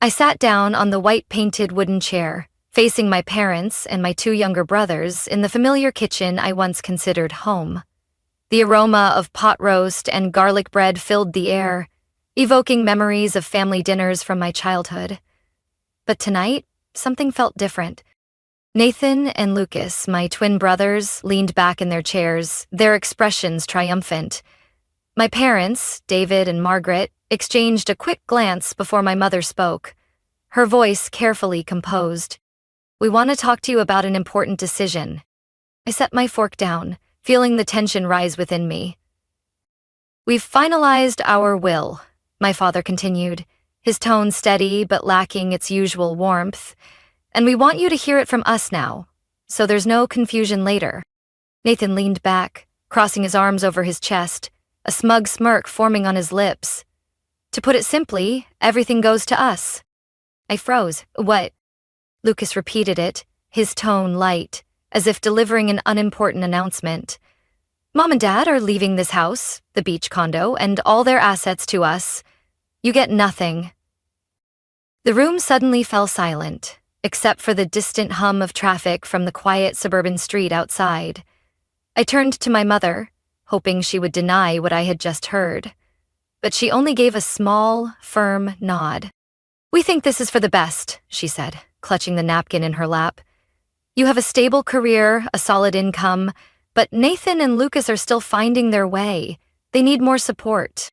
I sat down on the white-painted wooden chair, facing my parents and my two younger brothers in the familiar kitchen I once considered home. The aroma of pot roast and garlic bread filled the air, evoking memories of family dinners from my childhood. But tonight, something felt different. Nathan and Lucas, my twin brothers, leaned back in their chairs, their expressions triumphant. My parents, David and Margaret, exchanged a quick glance before my mother spoke, her voice carefully composed. "We want to talk to you about an important decision." I set my fork down, feeling the tension rise within me. "We've finalized our will," my father continued, his tone steady but lacking its usual warmth, "and we want you to hear it from us now, so there's no confusion later." Nathan leaned back, crossing his arms over his chest, a smug smirk forming on his lips. "To put it simply, everything goes to us." I froze. "What?" Lucas repeated it, his tone light, as if delivering an unimportant announcement. "Mom and Dad are leaving this house, the beach condo, and all their assets to us. You get nothing." The room suddenly fell silent, except for the distant hum of traffic from the quiet suburban street outside. I turned to my mother, hoping she would deny what I had just heard. But she only gave a small, firm nod. "We think this is for the best," she said, clutching the napkin in her lap. "You have a stable career, a solid income, but Nathan and Lucas are still finding their way. They need more support."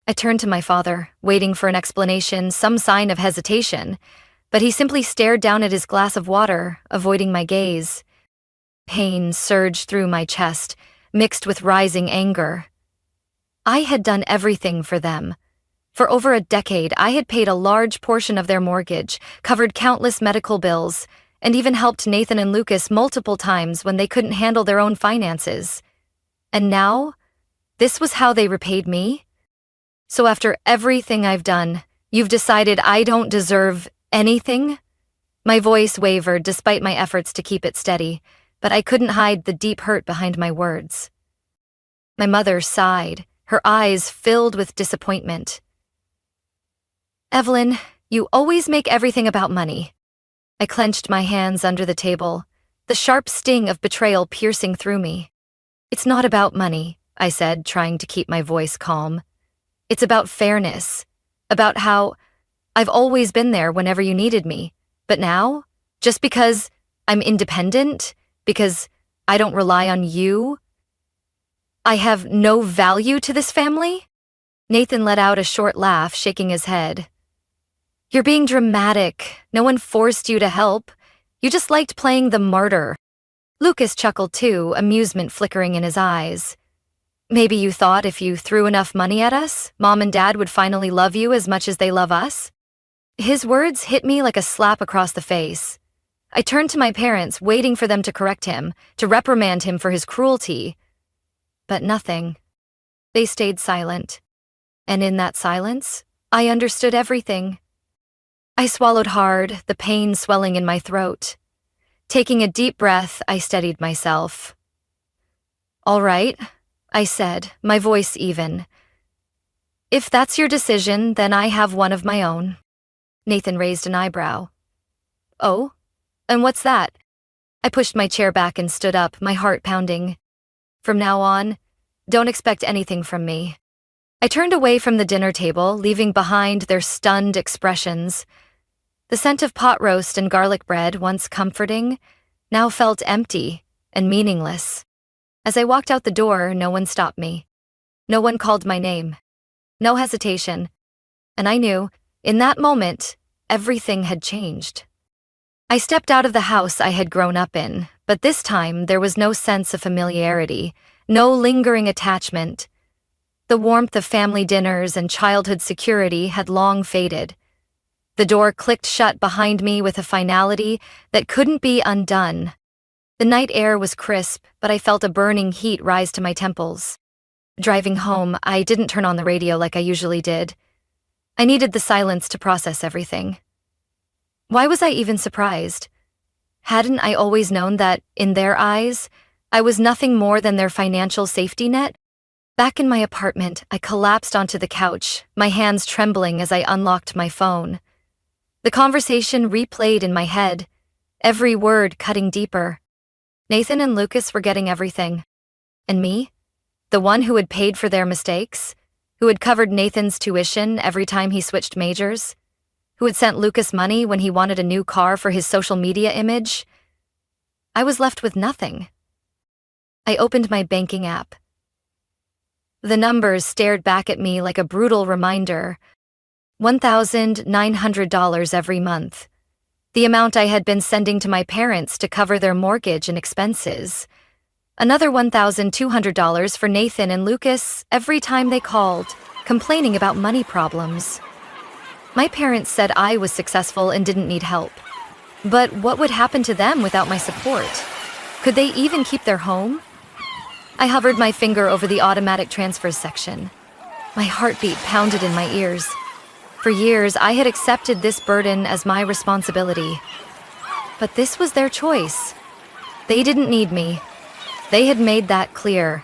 I turned to my father, waiting for an explanation, some sign of hesitation, but he simply stared down at his glass of water, avoiding my gaze. Pain surged through my chest, mixed with rising anger. I had done everything for them. For over a decade, I had paid a large portion of their mortgage, covered countless medical bills, and even helped Nathan and Lucas multiple times when they couldn't handle their own finances. And now, this was how they repaid me? "So after everything I've done, you've decided I don't deserve anything?" My voice wavered despite my efforts to keep it steady, but I couldn't hide the deep hurt behind my words. My mother sighed, her eyes filled with disappointment. "Evelyn, you always make everything about money." I clenched my hands under the table, the sharp sting of betrayal piercing through me. "It's not about money," I said, trying to keep my voice calm. "It's about fairness, about how I've always been there whenever you needed me, but now, just because I'm independent, because I don't rely on you, I have no value to this family?" Nathan let out a short laugh, shaking his head. "You're being dramatic. No one forced you to help. You just liked playing the martyr." Lucas chuckled too, amusement flickering in his eyes. "Maybe you thought if you threw enough money at us, Mom and Dad would finally love you as much as they love us?" His words hit me like a slap across the face. I turned to my parents, waiting for them to correct him, to reprimand him for his cruelty. But nothing. They stayed silent. And in that silence, I understood everything. I swallowed hard, the pain swelling in my throat. Taking a deep breath, I steadied myself. "All right," I said, my voice even. "If that's your decision, then I have one of my own." Nathan raised an eyebrow. "Oh? And what's that?" I pushed my chair back and stood up, my heart pounding. "From now on, don't expect anything from me." I turned away from the dinner table, leaving behind their stunned expressions. The scent of pot roast and garlic bread, once comforting, now felt empty and meaningless. As I walked out the door, no one stopped me. No one called my name. No hesitation. And I knew, in that moment, everything had changed. I stepped out of the house I had grown up in, but this time there was no sense of familiarity, no lingering attachment. The warmth of family dinners and childhood security had long faded. The door clicked shut behind me with a finality that couldn't be undone. The night air was crisp, but I felt a burning heat rise to my temples. Driving home, I didn't turn on the radio like I usually did. I needed the silence to process everything. Why was I even surprised? Hadn't I always known that, in their eyes, I was nothing more than their financial safety net? Back in my apartment, I collapsed onto the couch, my hands trembling as I unlocked my phone. The conversation replayed in my head, every word cutting deeper. Nathan and Lucas were getting everything. And me? The one who had paid for their mistakes? Who had covered Nathan's tuition every time he switched majors? Who had sent Lucas money when he wanted a new car for his social media image? I was left with nothing. I opened my banking app. The numbers stared back at me like a brutal reminder. $1,900 every month. The amount I had been sending to my parents to cover their mortgage and expenses. Another $1,200 for Nathan and Lucas every time they called, complaining about money problems. My parents said I was successful and didn't need help. But what would happen to them without my support? Could they even keep their home? I hovered my finger over the automatic transfers section. My heartbeat pounded in my ears. For years, I had accepted this burden as my responsibility. But this was their choice. They didn't need me. They had made that clear.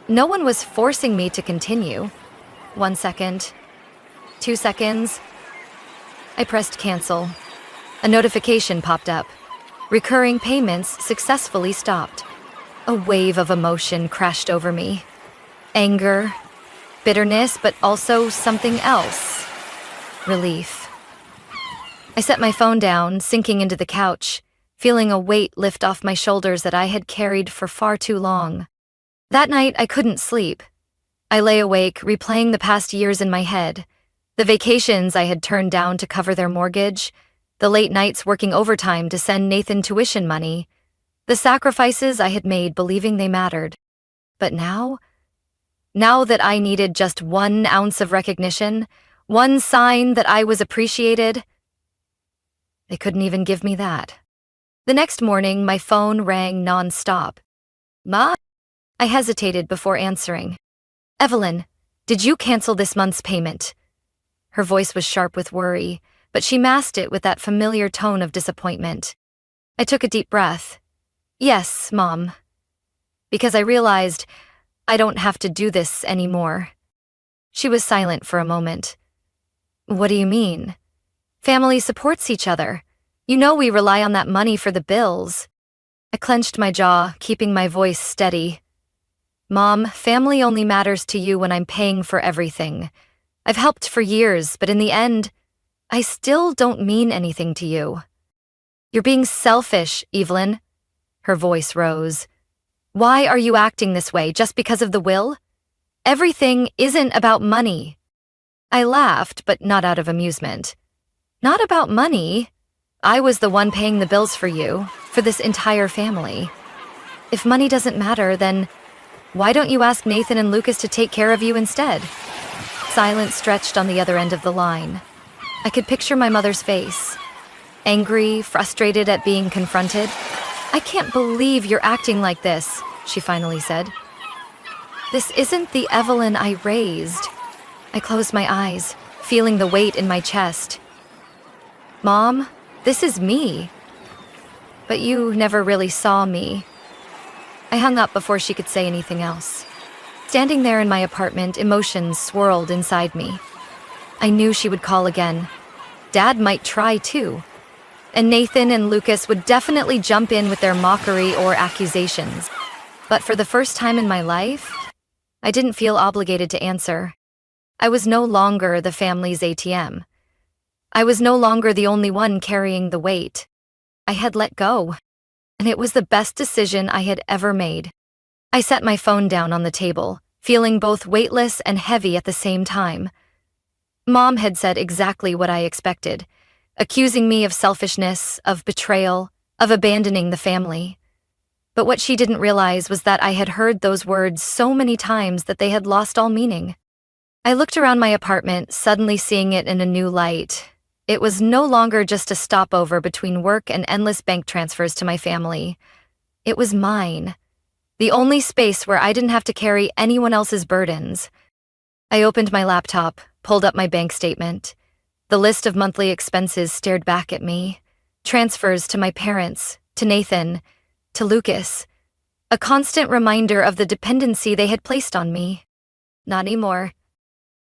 No one was forcing me to continue. 1 second. 2 seconds. I pressed cancel. A notification popped up. Recurring payments successfully stopped. A wave of emotion crashed over me. Anger, bitterness, but also something else. Relief. I set my phone down, sinking into the couch, feeling a weight lift off my shoulders that I had carried for far too long. That night, I couldn't sleep. I lay awake, replaying the past years in my head. The vacations I had turned down to cover their mortgage, the late nights working overtime to send Nathan tuition money, the sacrifices I had made believing they mattered. But now that I needed just 1 ounce of recognition, one sign that I was appreciated, they couldn't even give me that. The next morning, my phone rang non-stop. Ma? I hesitated before answering. Evelyn, did you cancel this month's payment? Her voice was sharp with worry, but she masked it with that familiar tone of disappointment. I took a deep breath. Yes, Mom. Because I realized I don't have to do this anymore. She was silent for a moment. What do you mean? Family supports each other. You know we rely on that money for the bills. I clenched my jaw, keeping my voice steady. Mom, family only matters to you when I'm paying for everything. I've helped for years, but in the end, I still don't mean anything to you. You're being selfish, Evelyn. Her voice rose. Why are you acting this way, just because of the will? Everything isn't about money. I laughed, but not out of amusement. Not about money. I was the one paying the bills for you, for this entire family. If money doesn't matter, then why don't you ask Nathan and Lucas to take care of you instead? Silence stretched on the other end of the line. I could picture my mother's face. Angry, frustrated at being confronted. I can't believe you're acting like this, she finally said. This isn't the Evelyn I raised. I closed my eyes, feeling the weight in my chest. Mom, this is me. But you never really saw me. I hung up before she could say anything else. Standing there in my apartment, emotions swirled inside me. I knew she would call again. Dad might try too. And Nathan and Lucas would definitely jump in with their mockery or accusations. But for the first time in my life, I didn't feel obligated to answer. I was no longer the family's ATM. I was no longer the only one carrying the weight. I had let go, and it was the best decision I had ever made. I set my phone down on the table, feeling both weightless and heavy at the same time. Mom had said exactly what I expected, accusing me of selfishness, of betrayal, of abandoning the family. But what she didn't realize was that I had heard those words so many times that they had lost all meaning. I looked around my apartment, suddenly seeing it in a new light. It was no longer just a stopover between work and endless bank transfers to my family. It was mine. The only space where I didn't have to carry anyone else's burdens. I opened my laptop, pulled up my bank statement. The list of monthly expenses stared back at me. Transfers to my parents, to Nathan, to Lucas. A constant reminder of the dependency they had placed on me. Not anymore.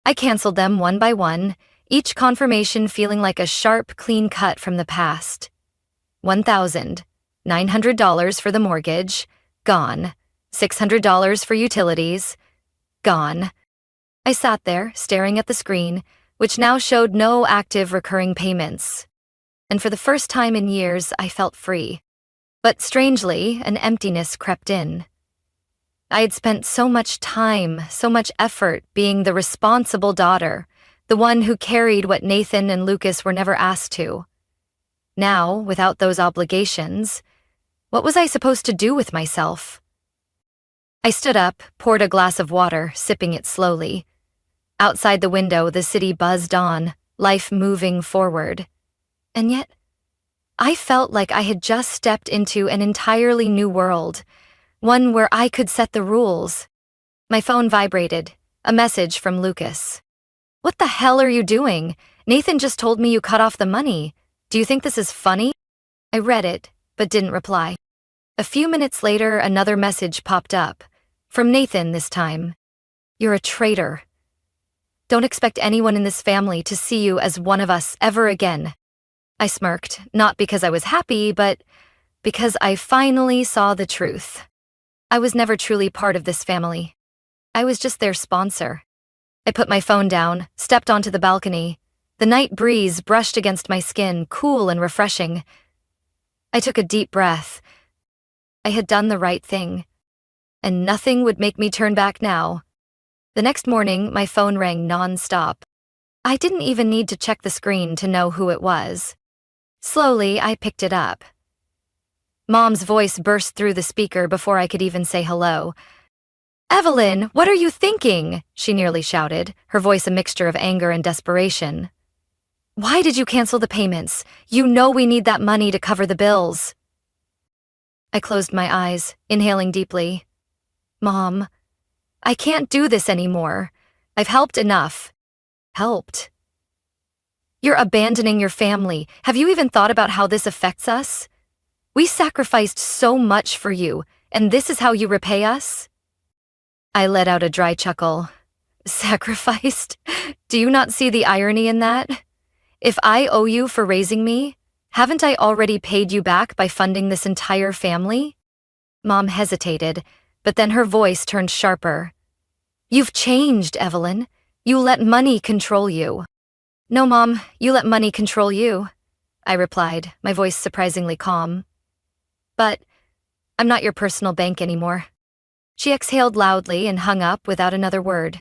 I canceled them one by one, each confirmation feeling like a sharp, clean cut from the past. $1,900 for the mortgage, gone. $600 for utilities, gone. I sat there, staring at the screen, which now showed no active recurring payments. And for the first time in years, I felt free. But strangely, an emptiness crept in. I had spent so much time, so much effort being the responsible daughter, the one who carried what Nathan and Lucas were never asked to. Now, without those obligations, what was I supposed to do with myself? I stood up, poured a glass of water, sipping it slowly. Outside the window, the city buzzed on, life moving forward. And yet, I felt like I had just stepped into an entirely new world, one where I could set the rules. My phone vibrated, a message from Lucas. "What the hell are you doing? Nathan just told me you cut off the money. Do you think this is funny?" I read it, but didn't reply. A few minutes later, another message popped up, from Nathan this time. "You're a traitor. Don't expect anyone in this family to see you as one of us ever again." I smirked, not because I was happy, but because I finally saw the truth. I was never truly part of this family. I was just their sponsor. I put my phone down, stepped onto the balcony. The night breeze brushed against my skin, cool and refreshing. I took a deep breath. I had done the right thing, and nothing would make me turn back now. The next morning, my phone rang non-stop. I didn't even need to check the screen to know who it was. Slowly, I picked it up. Mom's voice burst through the speaker before I could even say hello. "Evelyn, what are you thinking?" she nearly shouted, her voice a mixture of anger and desperation. "Why did you cancel the payments? You know we need that money to cover the bills." I closed my eyes, inhaling deeply. "Mom, I can't do this anymore. I've helped enough." "Helped? You're abandoning your family. Have you even thought about how this affects us? We sacrificed so much for you, and this is how you repay us?" I let out a dry chuckle. "Sacrificed? Do you not see the irony in that? If I owe you for raising me, haven't I already paid you back by funding this entire family?" Mom hesitated, but then her voice turned sharper. "You've changed, Evelyn. You let money control you." "No, Mom, you let money control you," I replied, my voice surprisingly calm. "But I'm not your personal bank anymore." She exhaled loudly and hung up without another word.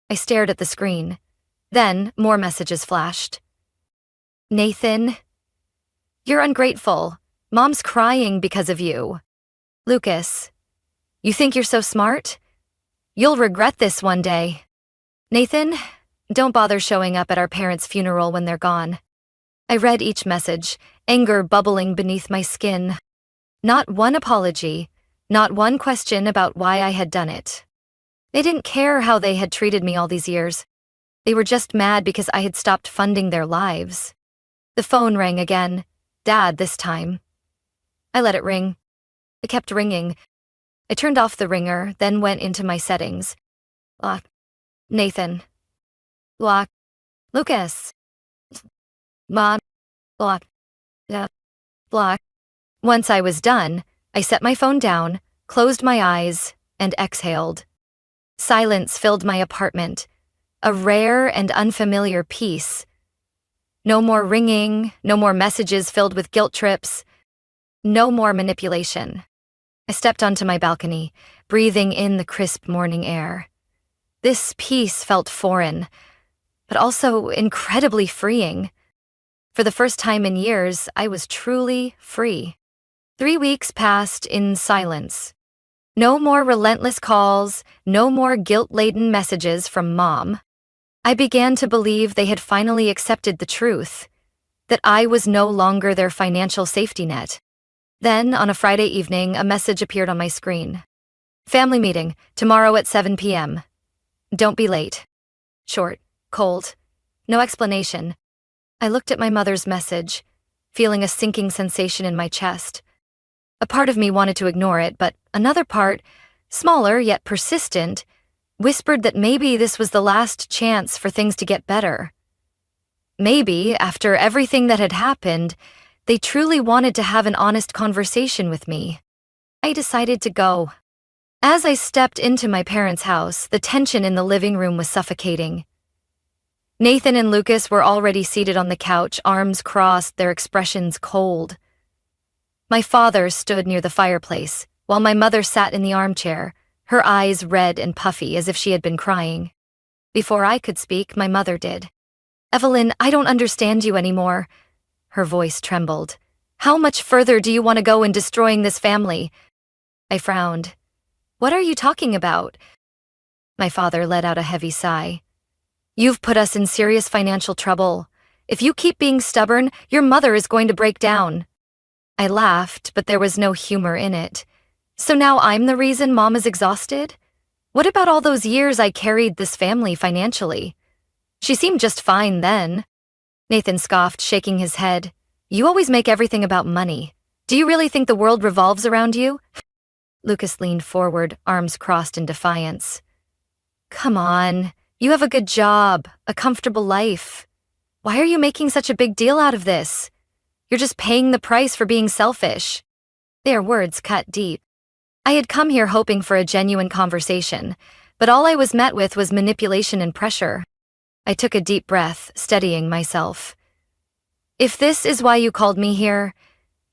I stared at the screen. Then more messages flashed. "Nathan, you're ungrateful. Mom's crying because of you. Lucas, you think you're so smart? You'll regret this one day. Nathan, don't bother showing up at our parents' funeral when they're gone." I read each message, anger bubbling beneath my skin. Not one apology, not one question about why I had done it. They didn't care how they had treated me all these years. They were just mad because I had stopped funding their lives. The phone rang again. Dad this time. I let it ring. It kept ringing. I turned off the ringer, then went into my settings. Lock. Nathan. Lock. Lucas. Mom. Block. Yeah. Block. Once I was done, I set my phone down, closed my eyes, and exhaled. Silence filled my apartment, a rare and unfamiliar peace. No more ringing, no more messages filled with guilt trips, no more manipulation. I stepped onto my balcony, breathing in the crisp morning air. This peace felt foreign, but also incredibly freeing. For the first time in years, I was truly free. 3 weeks passed in silence. No more relentless calls, no more guilt-laden messages from Mom. I began to believe they had finally accepted the truth, that I was no longer their financial safety net. Then, on a Friday evening, a message appeared on my screen. "Family meeting, tomorrow at 7 p.m. Don't be late." Short, cold, no explanation. I looked at my mother's message, feeling a sinking sensation in my chest. A part of me wanted to ignore it, but another part, smaller yet persistent, whispered that maybe this was the last chance for things to get better. Maybe, after everything that had happened, they truly wanted to have an honest conversation with me. I decided to go. As I stepped into my parents' house, the tension in the living room was suffocating. Nathan and Lucas were already seated on the couch, arms crossed, their expressions cold. My father stood near the fireplace, while my mother sat in the armchair, her eyes red and puffy as if she had been crying. Before I could speak, my mother did. "Evelyn, I don't understand you anymore." Her voice trembled. "How much further do you want to go in destroying this family?" I frowned. "What are you talking about?" My father let out a heavy sigh. "You've put us in serious financial trouble. If you keep being stubborn, your mother is going to break down." I laughed, but there was no humor in it. "So now I'm the reason Mom is exhausted? What about all those years I carried this family financially? She seemed just fine then." Nathan scoffed, shaking his head. "You always make everything about money. Do you really think the world revolves around you?" Lucas leaned forward, arms crossed in defiance. "Come on, you have a good job, a comfortable life. Why are you making such a big deal out of this? You're just paying the price for being selfish." Their words cut deep. I had come here hoping for a genuine conversation, but all I was met with was manipulation and pressure. I took a deep breath, steadying myself. "If this is why you called me here,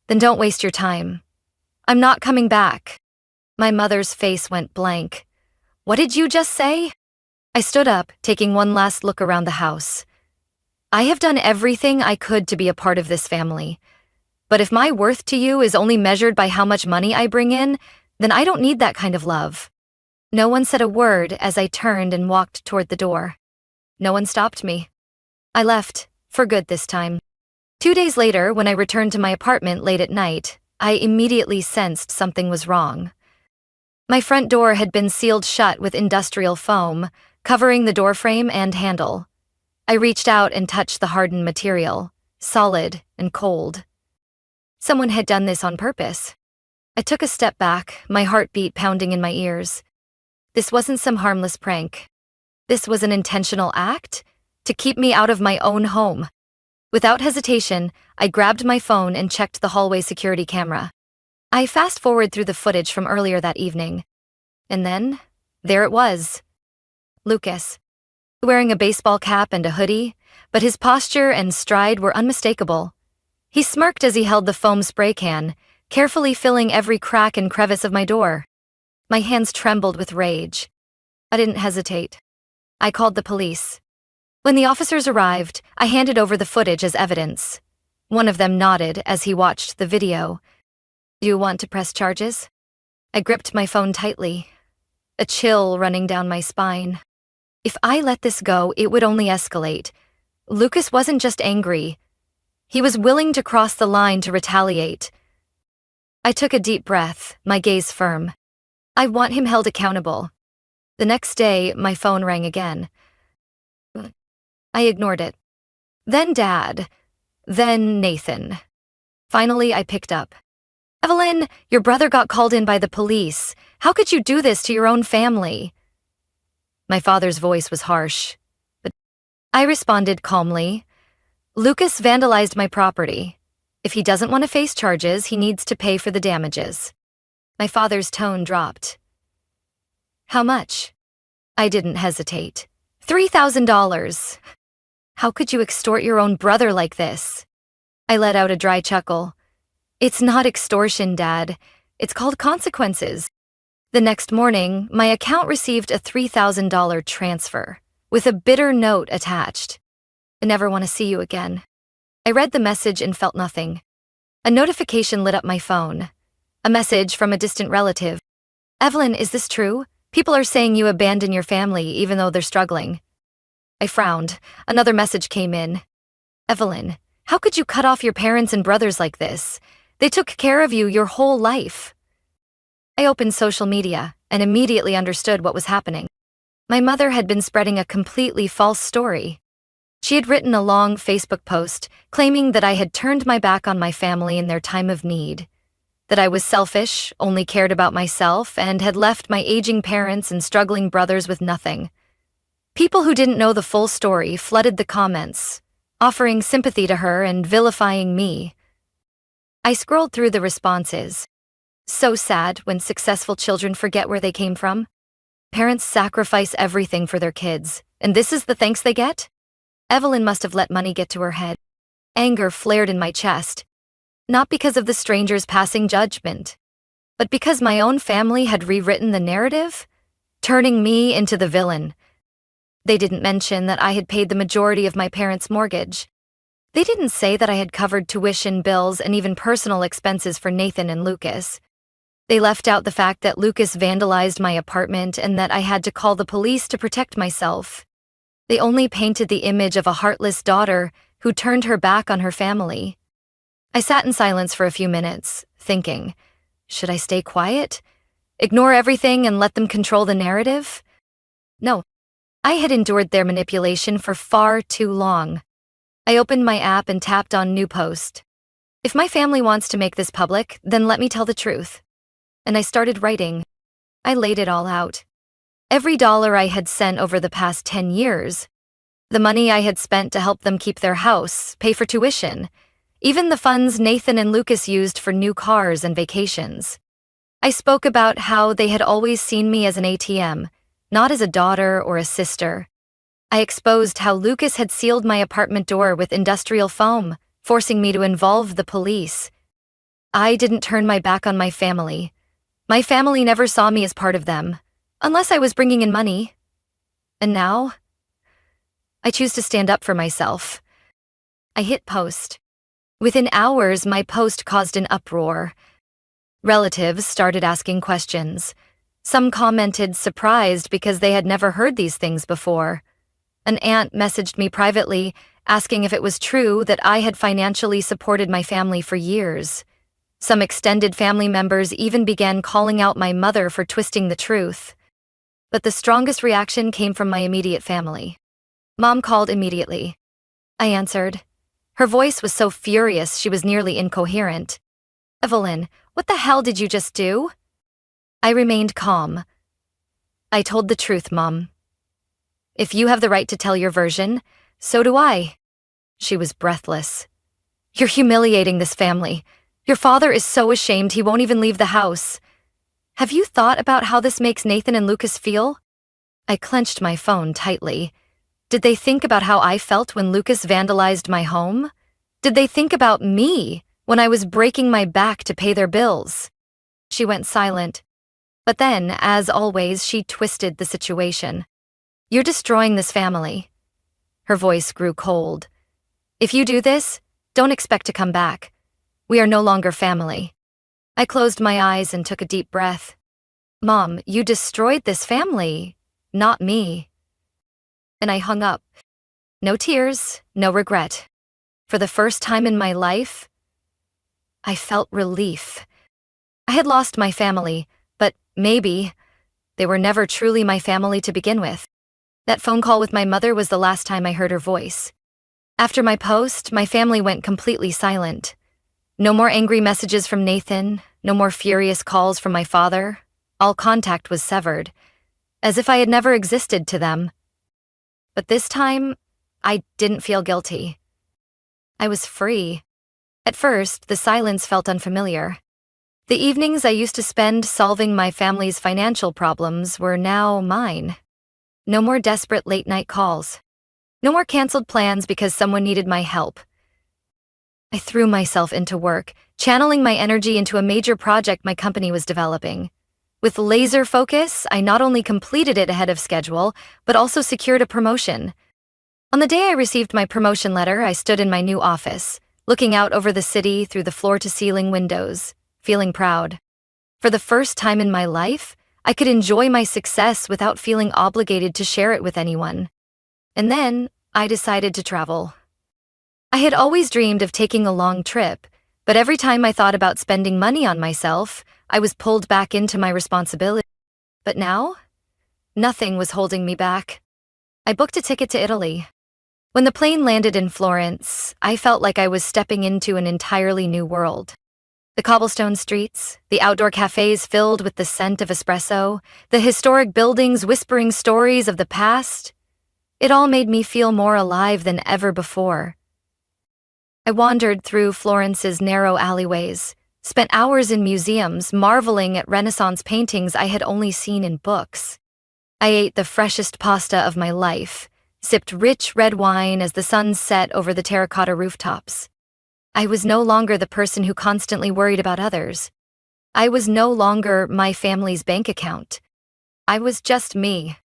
then don't waste your time. I'm not coming back." My mother's face went blank. "What did you just say?" I stood up, taking one last look around the house. "I have done everything I could to be a part of this family. But if my worth to you is only measured by how much money I bring in, then I don't need that kind of love." No one said a word as I turned and walked toward the door. No one stopped me. I left, for good this time. 2 days later, when I returned to my apartment late at night, I immediately sensed something was wrong. My front door had been sealed shut with industrial foam, covering the doorframe and handle. I reached out and touched the hardened material, solid and cold. Someone had done this on purpose. I took a step back, my heartbeat pounding in my ears. This wasn't some harmless prank. This was an intentional act to keep me out of my own home. Without hesitation, I grabbed my phone and checked the hallway security camera. I fast-forwarded through the footage from earlier that evening. And then, there it was. Lucas, wearing a baseball cap and a hoodie, but his posture and stride were unmistakable. He smirked as he held the foam spray can, carefully filling every crack and crevice of my door. My hands trembled with rage. I didn't hesitate. I called the police. When the officers arrived, I handed over the footage as evidence. One of them nodded as he watched the video. "Do you want to press charges?" I gripped my phone tightly, a chill running down my spine. If I let this go, it would only escalate. Lucas wasn't just angry. He was willing to cross the line to retaliate. I took a deep breath, my gaze firm. I want him held accountable. The next day, my phone rang again. I ignored it. Then Dad. Then Nathan. Finally, I picked up. "Evelyn, your brother got called in by the police. How could you do this to your own family?" My father's voice was harsh, but I responded calmly. "Lucas vandalized my property. If he doesn't want to face charges, he needs to pay for the damages." My father's tone dropped. "How much?" I didn't hesitate. $3,000. How could you extort your own brother like this? I let out a dry chuckle. "It's not extortion, Dad. It's called consequences." The next morning, my account received a $3,000 transfer, with a bitter note attached. "I never want to see you again." I read the message and felt nothing. A notification lit up my phone. A message from a distant relative. "Evelyn, is this true? People are saying you abandon your family even though they're struggling." I frowned. Another message came in. "Evelyn, how could you cut off your parents and brothers like this? They took care of you your whole life." I opened social media and immediately understood what was happening. My mother had been spreading a completely false story. She had written a long Facebook post claiming that I had turned my back on my family in their time of need, that I was selfish, only cared about myself, and had left my aging parents and struggling brothers with nothing. People who didn't know the full story flooded the comments, offering sympathy to her and vilifying me. I scrolled through the responses. So sad when successful children forget where they came from. Parents sacrifice everything for their kids, and this is the thanks they get? Evelyn must have let money get to her head. Anger flared in my chest. Not because of the stranger's passing judgment, but because my own family had rewritten the narrative, turning me into the villain. They didn't mention that I had paid the majority of my parents' mortgage. They didn't say that I had covered tuition bills and even personal expenses for Nathan and Lucas. They left out the fact that Lucas vandalized my apartment and that I had to call the police to protect myself. They only painted the image of a heartless daughter who turned her back on her family. I sat in silence for a few minutes, thinking, should I stay quiet? Ignore everything and let them control the narrative? No. I had endured their manipulation for far too long. I opened my app and tapped on New Post. If my family wants to make this public, then let me tell the truth. And I started writing. I laid it all out. Every dollar I had sent over the past 10 years. The money I had spent to help them keep their house, pay for tuition. Even the funds Nathan and Lucas used for new cars and vacations. I spoke about how they had always seen me as an ATM, not as a daughter or a sister. I exposed how Lucas had sealed my apartment door with industrial foam, forcing me to involve the police. I didn't turn my back on my family. My family never saw me as part of them, unless I was bringing in money. And now, I choose to stand up for myself. I hit post. Within hours, my post caused an uproar. Relatives started asking questions. Some commented surprised because they had never heard these things before. An aunt messaged me privately, asking if it was true that I had financially supported my family for years. Some extended family members even began calling out my mother for twisting the truth. But the strongest reaction came from my immediate family. Mom called immediately. I answered. Her voice was so furious she was nearly incoherent. Evelyn, what the hell did you just do? I remained calm. I told the truth, Mom. If you have the right to tell your version, so do I. She was breathless. You're humiliating this family. Your father is so ashamed he won't even leave the house. Have you thought about how this makes Nathan and Lucas feel? I clenched my phone tightly. Did they think about how I felt when Lucas vandalized my home? Did they think about me when I was breaking my back to pay their bills? She went silent. But then, as always, she twisted the situation. You're destroying this family. Her voice grew cold. If you do this, don't expect to come back. We are no longer family. I closed my eyes and took a deep breath. Mom, you destroyed this family, not me. And I hung up. No tears, no regret. For the first time in my life, I felt relief. I had lost my family, but maybe they were never truly my family to begin with. That phone call with my mother was the last time I heard her voice. After my post, my family went completely silent. No more angry messages from Nathan, no more furious calls from my father. All contact was severed, as if I had never existed to them. But this time, I didn't feel guilty. I was free. At first, the silence felt unfamiliar. The evenings I used to spend solving my family's financial problems were now mine. No more desperate late-night calls. No more canceled plans because someone needed my help. I threw myself into work, channeling my energy into a major project my company was developing. With laser focus, I not only completed it ahead of schedule, but also secured a promotion. On the day I received my promotion letter, I stood in my new office, looking out over the city through the floor-to-ceiling windows, feeling proud. For the first time in my life, I could enjoy my success without feeling obligated to share it with anyone. And then, I decided to travel. I had always dreamed of taking a long trip, but every time I thought about spending money on myself, I was pulled back into my responsibility. But now, nothing was holding me back. I booked a ticket to Italy. When the plane landed in Florence, I felt like I was stepping into an entirely new world. The cobblestone streets, the outdoor cafes filled with the scent of espresso, the historic buildings whispering stories of the past, it all made me feel more alive than ever before. I wandered through Florence's narrow alleyways, spent hours in museums marveling at Renaissance paintings I had only seen in books. I ate the freshest pasta of my life, sipped rich red wine as the sun set over the terracotta rooftops. I was no longer the person who constantly worried about others. I was no longer my family's bank account. I was just me.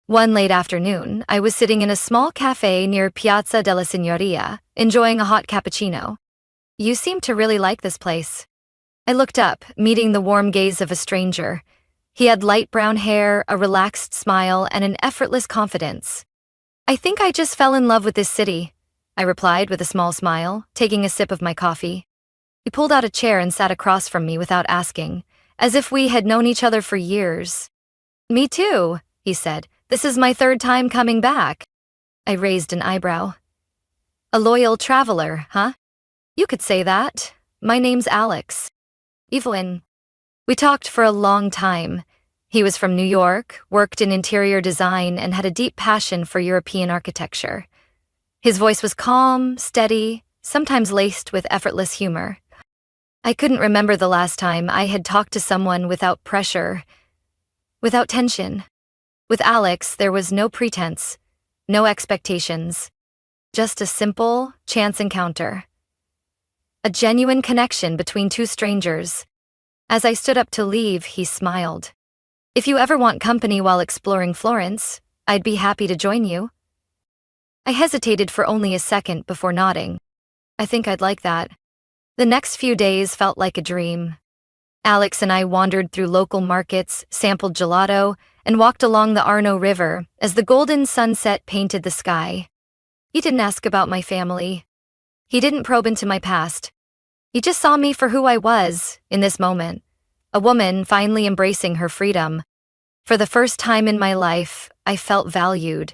One late afternoon, I was sitting in a small cafe near Piazza della Signoria, enjoying a hot cappuccino. "You seem to really like this place." I looked up, meeting the warm gaze of a stranger. He had light brown hair, a relaxed smile, and an effortless confidence. "I think I just fell in love with this city," I replied with a small smile, taking a sip of my coffee. He pulled out a chair and sat across from me without asking, as if we had known each other for years. "Me too," he said. "This is my third time coming back." I raised an eyebrow. "A loyal traveler, huh?" "You could say that. My name's Alex." "Evelyn." We talked for a long time. He was from New York, worked in interior design, and had a deep passion for European architecture. His voice was calm, steady, sometimes laced with effortless humor. I couldn't remember the last time I had talked to someone without pressure, without tension. With Alex, there was no pretense, no expectations, just a simple, chance encounter. A genuine connection between two strangers. As I stood up to leave, he smiled. "If you ever want company while exploring Florence, I'd be happy to join you." I hesitated for only a second before nodding. "I think I'd like that." The next few days felt like a dream. Alex and I wandered through local markets, sampled gelato, and walked along the Arno River as the golden sunset painted the sky. He didn't ask about my family. He didn't probe into my past. He just saw me for who I was in this moment, a woman finally embracing her freedom. For the first time in my life, I felt valued.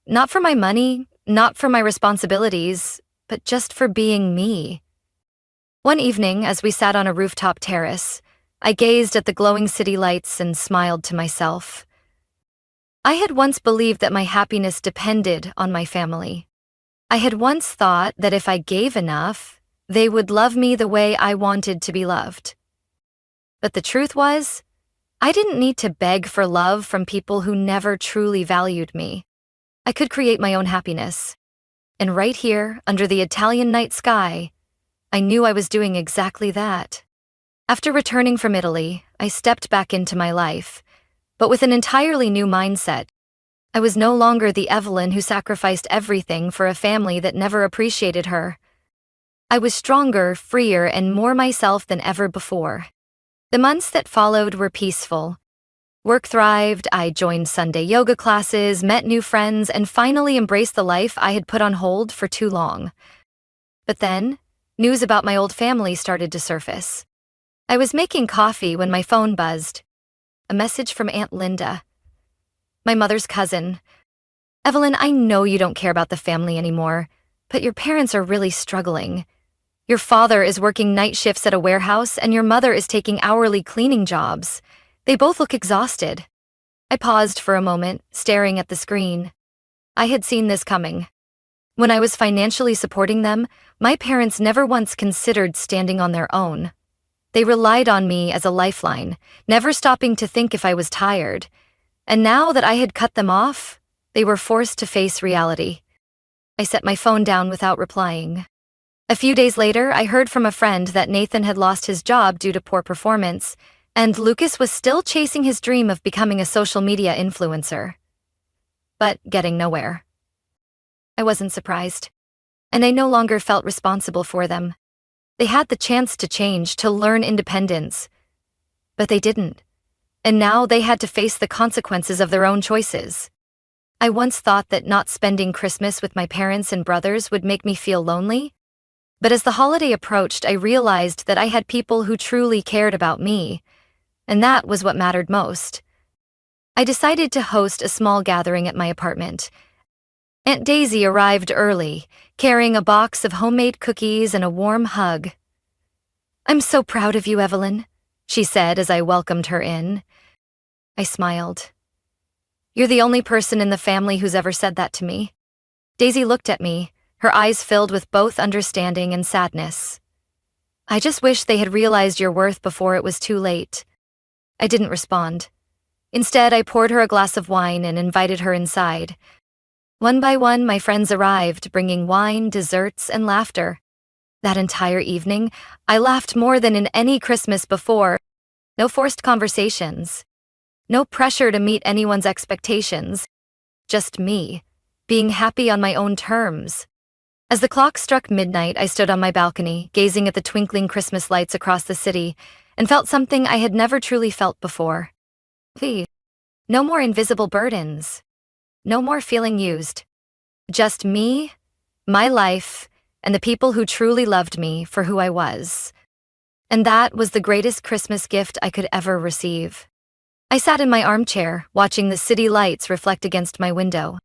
Not for my money, not for my responsibilities, but just for being me. One evening, as we sat on a rooftop terrace, I gazed at the glowing city lights and smiled to myself. I had once believed that my happiness depended on my family. I had once thought that if I gave enough, they would love me the way I wanted to be loved. But the truth was, I didn't need to beg for love from people who never truly valued me. I could create my own happiness. And right here, under the Italian night sky, I knew I was doing exactly that. After returning from Italy, I stepped back into my life, but with an entirely new mindset. I was no longer the Evelyn who sacrificed everything for a family that never appreciated her. I was stronger, freer, and more myself than ever before. The months that followed were peaceful. Work thrived, I joined Sunday yoga classes, met new friends, and finally embraced the life I had put on hold for too long. But then, news about my old family started to surface. I was making coffee when my phone buzzed. A message from Aunt Linda, my mother's cousin. "Evelyn, I know you don't care about the family anymore, but your parents are really struggling. Your father is working night shifts at a warehouse, and your mother is taking hourly cleaning jobs. They both look exhausted." I paused for a moment, staring at the screen. I had seen this coming. When I was financially supporting them, my parents never once considered standing on their own. They relied on me as a lifeline, never stopping to think if I was tired. And now that I had cut them off, they were forced to face reality. I set my phone down without replying. A few days later, I heard from a friend that Nathan had lost his job due to poor performance, and Lucas was still chasing his dream of becoming a social media influencer. But getting nowhere. I wasn't surprised, and I no longer felt responsible for them. They had the chance to change, to learn independence, but they didn't, and now they had to face the consequences of their own choices. I once thought that not spending Christmas with my parents and brothers would make me feel lonely, but as the holiday approached, I realized that I had people who truly cared about me, and that was what mattered most. I decided to host a small gathering at my apartment. Aunt Daisy arrived early, carrying a box of homemade cookies and a warm hug. "I'm so proud of you, Evelyn," she said as I welcomed her in. I smiled. "You're the only person in the family who's ever said that to me." Daisy looked at me, her eyes filled with both understanding and sadness. "I just wish they had realized your worth before it was too late." I didn't respond. Instead, I poured her a glass of wine and invited her inside. One by one, my friends arrived, bringing wine, desserts, and laughter. That entire evening, I laughed more than in any Christmas before. No forced conversations. No pressure to meet anyone's expectations. Just me, being happy on my own terms. As the clock struck midnight, I stood on my balcony, gazing at the twinkling Christmas lights across the city, and felt something I had never truly felt before. No more invisible burdens. No more feeling used. Just me, my life, and the people who truly loved me for who I was. And that was the greatest Christmas gift I could ever receive. I sat in my armchair, watching the city lights reflect against my window.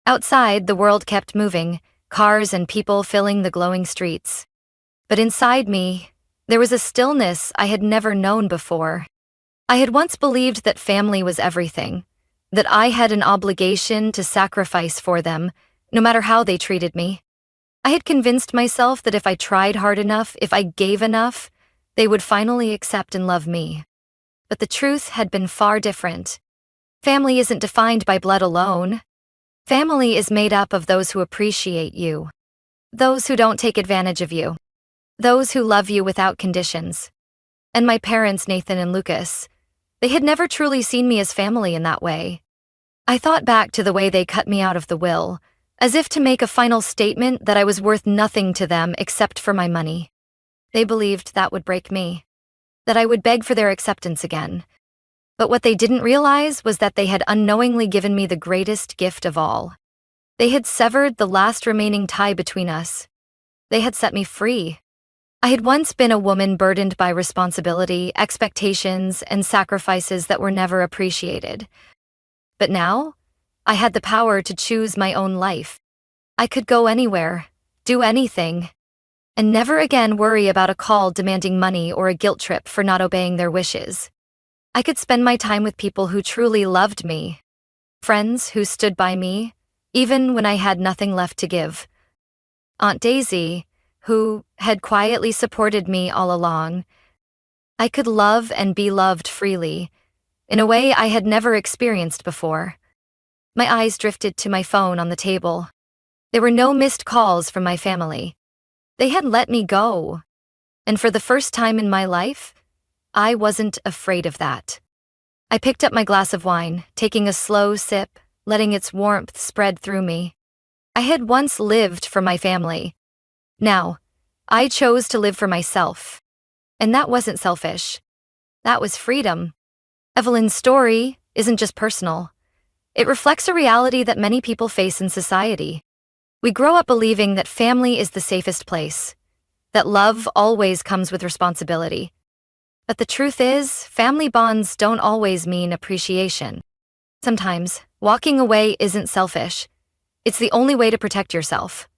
Outside, the world kept moving, cars and people filling the glowing streets. But inside me, there was a stillness I had never known before. I had once believed that family was everything, that I had an obligation to sacrifice for them, no matter how they treated me. I had convinced myself that if I tried hard enough, if I gave enough, they would finally accept and love me. But the truth had been far different. Family isn't defined by blood alone. Family is made up of those who appreciate you, those who don't take advantage of you, those who love you without conditions. And my parents, Nathan and Lucas, they had never truly seen me as family in that way. I thought back to the way they cut me out of the will, as if to make a final statement that I was worth nothing to them except for my money. They believed that would break me, that I would beg for their acceptance again. But what they didn't realize was that they had unknowingly given me the greatest gift of all. They had severed the last remaining tie between us. They had set me free. I had once been a woman burdened by responsibility, expectations, and sacrifices that were never appreciated. But now, I had the power to choose my own life. I could go anywhere, do anything, and never again worry about a call demanding money or a guilt trip for not obeying their wishes. I could spend my time with people who truly loved me, friends who stood by me, even when I had nothing left to give. Aunt Daisy, who had quietly supported me all along. I could love and be loved freely, in a way I had never experienced before. My eyes drifted to my phone on the table. There were no missed calls from my family. They had let me go. And for the first time in my life, I wasn't afraid of that. I picked up my glass of wine, taking a slow sip, letting its warmth spread through me. I had once lived for my family. Now, I chose to live for myself. And that wasn't selfish. That was freedom. Evelyn's story isn't just personal. It reflects a reality that many people face in society. We grow up believing that family is the safest place, that love always comes with responsibility. But the truth is, family bonds don't always mean appreciation. Sometimes, walking away isn't selfish. It's the only way to protect yourself.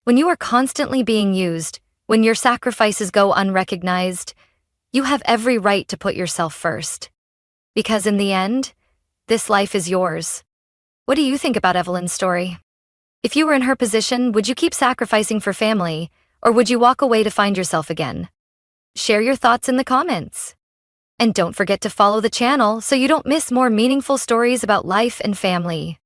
When you are constantly being used, when your sacrifices go unrecognized, you have every right to put yourself first. Because in the end, this life is yours. What do you think about Evelyn's story? If you were in her position, would you keep sacrificing for family, or would you walk away to find yourself again? Share your thoughts in the comments. And don't forget to follow the channel so you don't miss more meaningful stories about life and family.